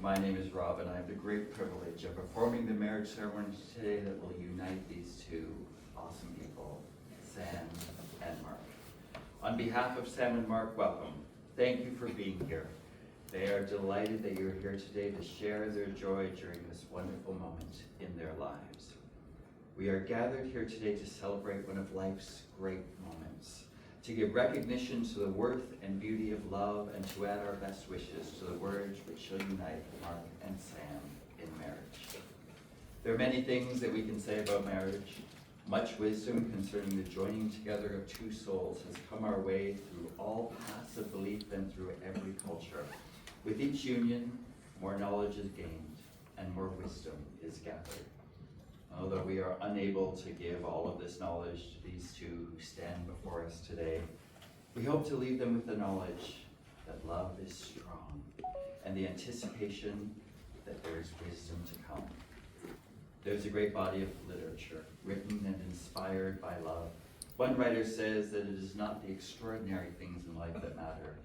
My name is Rob, and I have the great privilege of performing the marriage ceremony today that will unite these two awesome people, Sam and Mark. On behalf of Sam and Mark, welcome. Thank you for being here. They are delighted that you're here today to share their joy during this wonderful moment in their lives. We are gathered here today to celebrate one of life's great moments, to give recognition to the worth and beauty of love, and to add our best wishes to the words which shall unite Mark and Sam in marriage. There are many things that we can say about marriage. Much wisdom concerning the joining together of two souls has come our way through all paths of belief and through every culture. With each union, more knowledge is gained and more wisdom is gathered. Although we are unable to give all of this knowledge to these two who stand before us today, we hope to leave them with the knowledge that love is strong and the anticipation that there is wisdom to come. There's a great body of literature written and inspired by love. One writer says that it is not the extraordinary things in life that matter,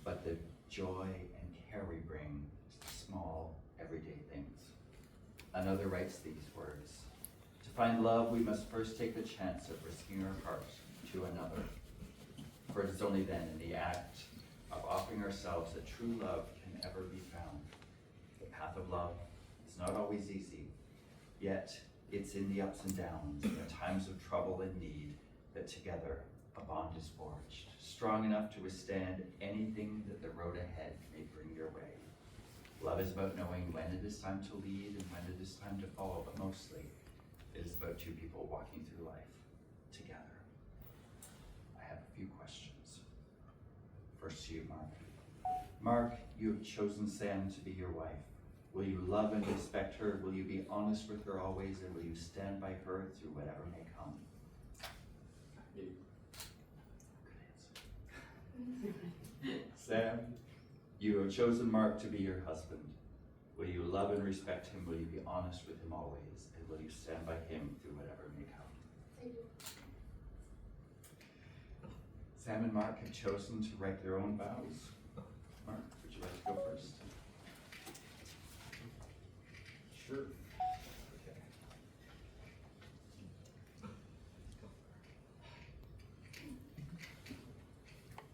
but the joy and care we bring to small, everyday things. Another writes these words: to find love, we must first take the chance of risking our heart to another. For it is only then, in the act of offering ourselves, that true love can ever be found. The path of love is not always easy, yet it's in the ups and downs, in the times of trouble and need, that together a bond is forged, strong enough to withstand anything that the road ahead may bring your way. Love is about knowing when it is time to lead and when it is time to follow, but mostly it is about two people walking through life together. I have a few questions. First to you, Mark. Mark, you have chosen Sam to be your wife. Will you love and respect her? Will you be honest with her always? And will you stand by her through whatever may come? You. Good answer. Sam, you have chosen Mark to be your husband. Will you love and respect him? Will you be honest with him always? And will you stand by him through whatever may come? I do. Sam and Mark have chosen to write their own vows. Mark, would you like to go first? Sure. Okay.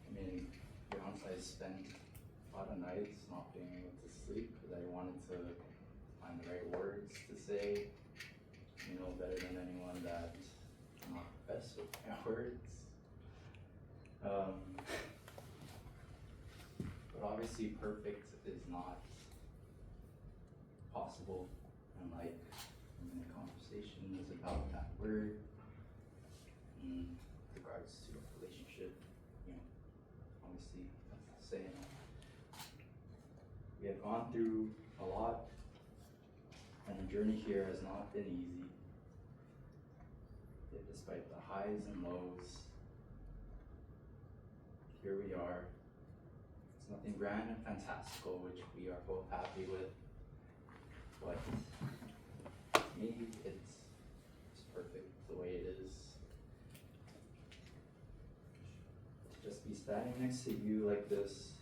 I mean, to be honest, I spent a lot of nights not being able to sleep because I wanted to find the right words to say. You know better than anyone that I'm not the best with my words. But obviously perfect is not possible, and like in the conversation is about that word in regards to a relationship, you know, obviously that's the saying. We have gone through a lot, and the journey here has not been easy. Yet despite the highs and lows, here we are. It's nothing grand and fantastical, which we are both happy with, but to me, it's perfect the way it is. To just be standing next to you like this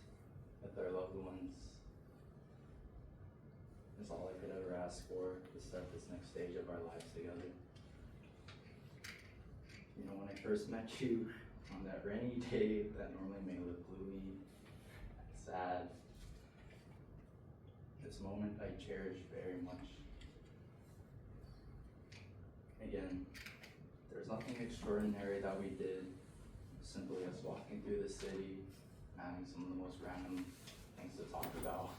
with our loved ones is all I could ever ask for to start this next stage of our lives together. You know, when I first met you on that rainy day that normally may look gloomy, sad, this moment I cherish very much. Again, there's nothing extraordinary that we did, simply us walking through the city, having some of the most random things to talk about.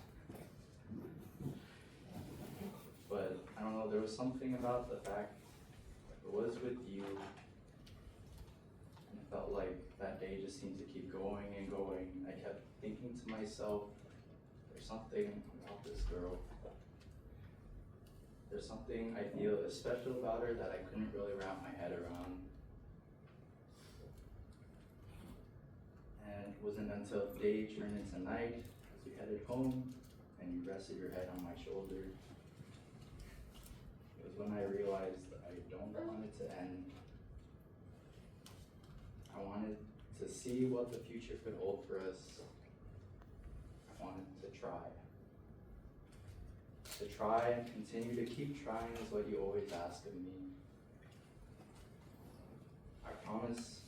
But I don't know, there was something about the fact that it was with you, and it felt like that day just seemed to keep going and going. I kept thinking to myself, there's something about this girl. There's something I feel is special about her that I couldn't really wrap my head around. And it wasn't until day turned into night as we headed home and you rested your head on my shoulder. It was when I realized I don't want it to end. I wanted to see what the future could hold for us. I wanted to try. To try and continue to keep trying is what you always ask of me. I promise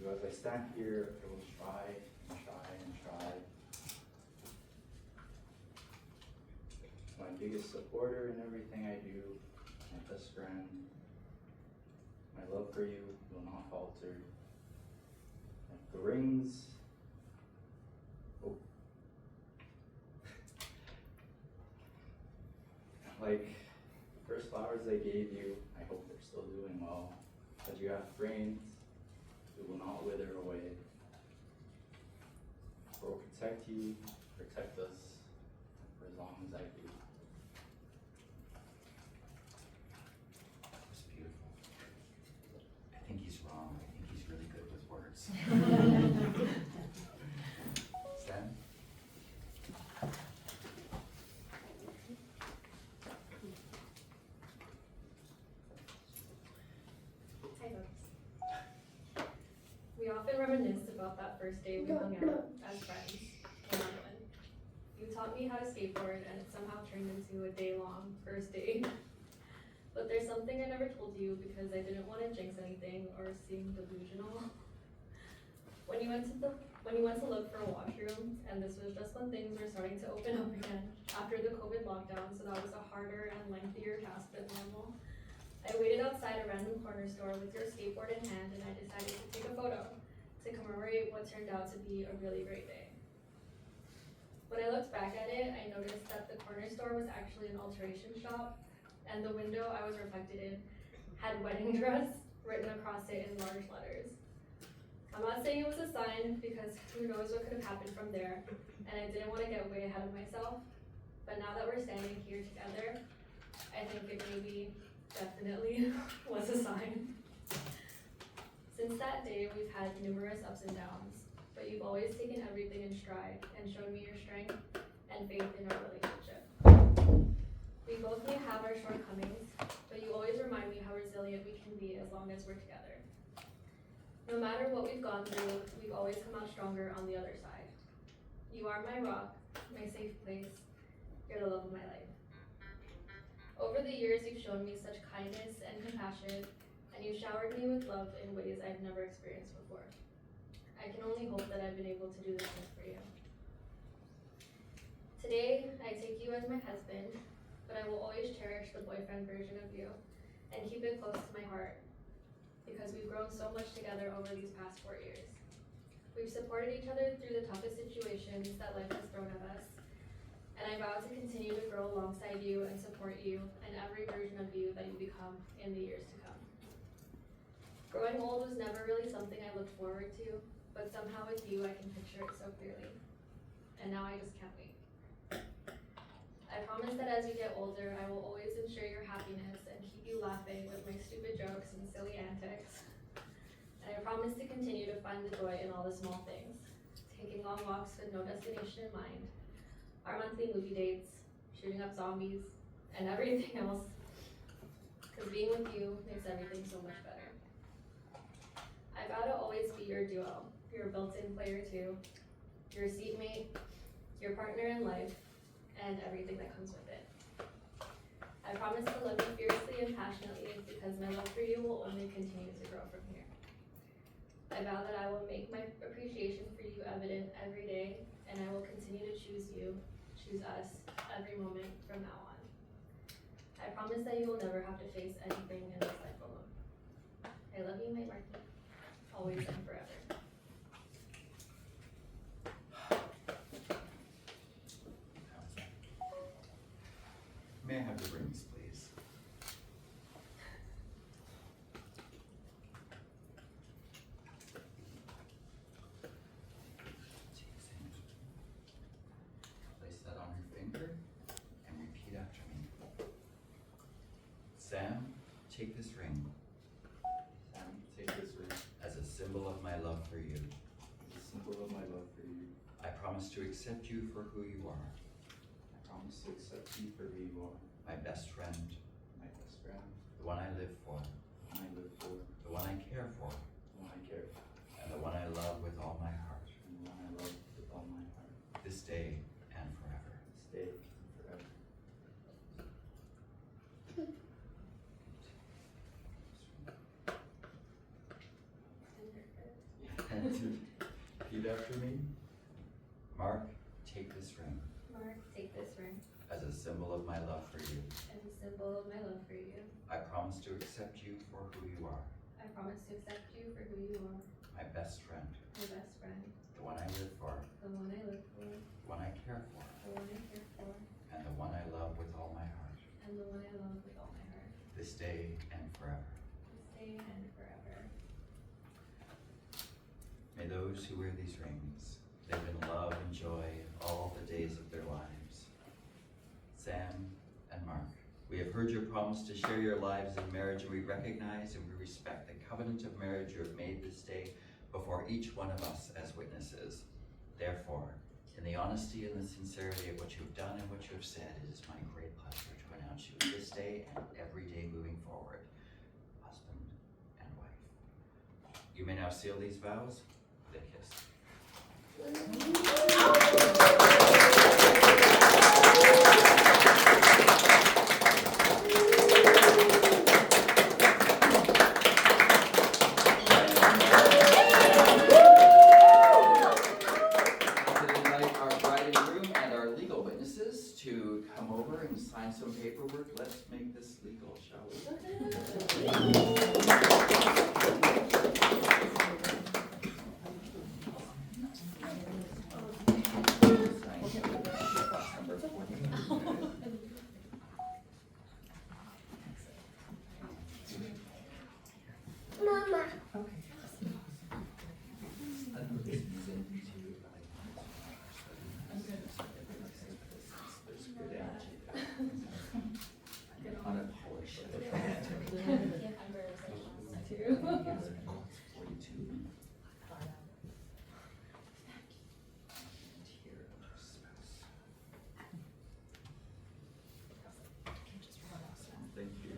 you, as I stand here, I will try and try and try. My biggest supporter in everything I do, my best friend. My love for you will not falter. Like the rings. Oh. Like the first flowers I gave you, I hope they're still doing well. As you have brains, it will not wither away. I will protect you, protect us for as long as I do. That's beautiful. I think he's wrong. I think he's really good with words. Sam? Hi folks. We often reminisce about that first day we hung out as friends in Ireland. You taught me how to skateboard and it somehow turned into a day-long first date. But there's something I never told you because I didn't want to jinx anything or seem delusional. When you went to look for a washroom, and this was just when things were starting to open up again after the COVID lockdown, so that was a harder and lengthier task than normal. I waited outside a random corner store with your skateboard in hand, and I decided to take a photo to commemorate what turned out to be a really great day. When I looked back at it, I noticed that the corner store was actually an alteration shop, and the window I was reflected in had wedding dress written across it in large letters. I'm not saying it was a sign because who knows what could have happened from there, and I didn't want to get way ahead of myself, but now that we're standing here together, I think it maybe definitely was a sign. Since that day, we've had numerous ups and downs, but you've always taken everything in stride and shown me your strength and faith in our relationship. We both may have our shortcomings, but you always remind me how resilient we can be as long as we're together. No matter what we've gone through, we've always come out stronger on the other side. You are my rock, my safe place. You're the love of my life. Over the years, you've shown me such kindness and compassion, and you showered me with love in ways I've never experienced before. I can only hope that I've been able to do the same for you. Today, I take you as my husband, but I will always cherish the boyfriend version of you and keep it close to my heart because we've grown so much together over these past 4 years. We've supported each other through the toughest situations that life has thrown at us, and I vow to continue to grow alongside you and support you and every version of you that you become in the years to come. Growing old was never really something I looked forward to, but somehow with you I can picture it so clearly. And now I just can't wait. I promise that as you get older, I will always ensure your happiness and keep you laughing with my stupid jokes and silly antics. And I promise to continue to find the joy in all the small things, taking long walks with no destination in mind, our monthly movie dates, shooting up zombies, and everything else, because being with you makes everything so much better. I vow to always be your duo, your built-in player too, your seatmate, your partner in life, and everything that comes with it. I promise to love you fiercely and passionately because my love for you will only continue to grow from here. I vow that I will make my appreciation for you evident every day, and I will continue to choose you, choose us, every moment from now on. I promise that you will never have to face anything in this life alone. I love you, my Marky, always and forever. May I have the rings, please? Place that on her finger and repeat after me. Sam, take this ring Sam, take this ring as a symbol of my love for you. as a symbol of my love for you. I promise to accept you for who you are, I promise to accept you for who you are, my best friend, my best friend, the one I live for, the one I live for, the one I care for, the one I care for, and the one I love with all my heart, and the one I love with all my heart, this day and forever. this day and forever. this ring as a symbol of my love for you. as a symbol of my love for you. I promise to accept you for who you are, I promise to accept you for who you are, my best friend, my best friend, the one I live for, the one I live for, the one I care for, the one I care for, and the one I love with all my heart, and the one I love with all my heart, this day and forever. this day and forever. May those who wear these rings live in love and joy all the days of their lives. Sam and Mark, we have heard your promise to share your lives in marriage, and we recognize and we respect the covenant of marriage you have made this day before each one of us as witnesses. Therefore, in the honesty and the sincerity of what you have done and what you have said, it is my great pleasure to announce you this day and every day moving forward, husband and wife. You may now seal these vows with a kiss. To come over and sign some paperwork. Let's make this legal, shall we? Mama. Thank you.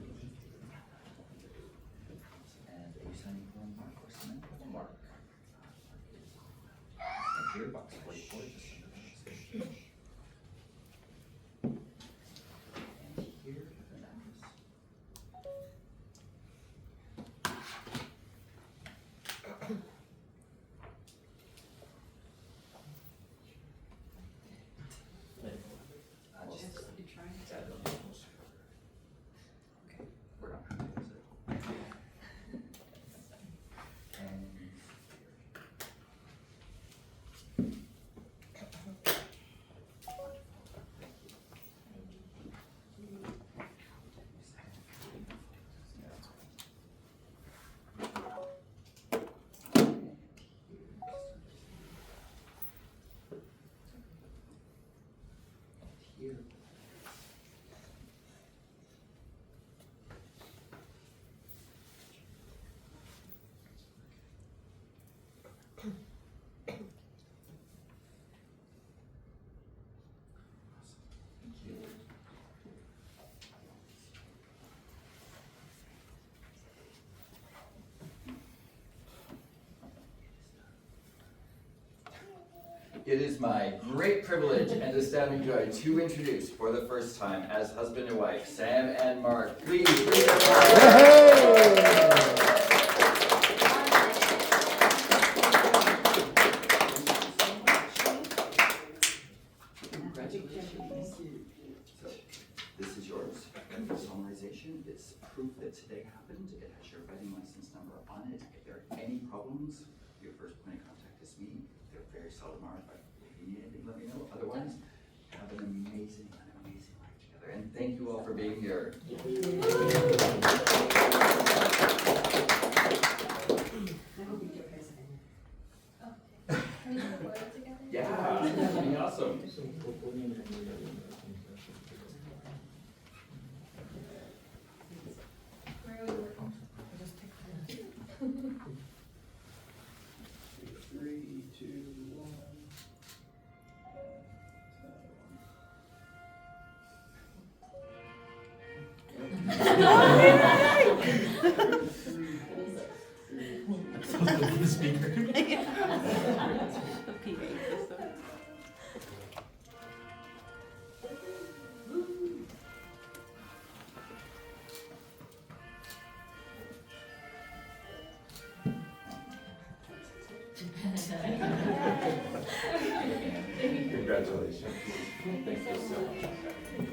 And are you signing for Mark or Samantha? Mark. And here, box 44, just and here, an address. We're not gonna do this. And here. Thank you. It is my great privilege and astounding joy to introduce for the first time as husband and wife, Sam and Mark. Please bring their Congratulations. So, this is yours. Your solemnization. It's proof that today happened. It has your wedding license number on it. If there are any problems, your first point of contact is me. They're very seldom are, but if you need anything, let me know. Otherwise, have an amazing life together. And thank you all for being here. Can we do a photo together? Yeah, that'd be awesome. Where are we working? 3, 2, 1. The speaker. Congratulations. Congratulations. Thank you so much.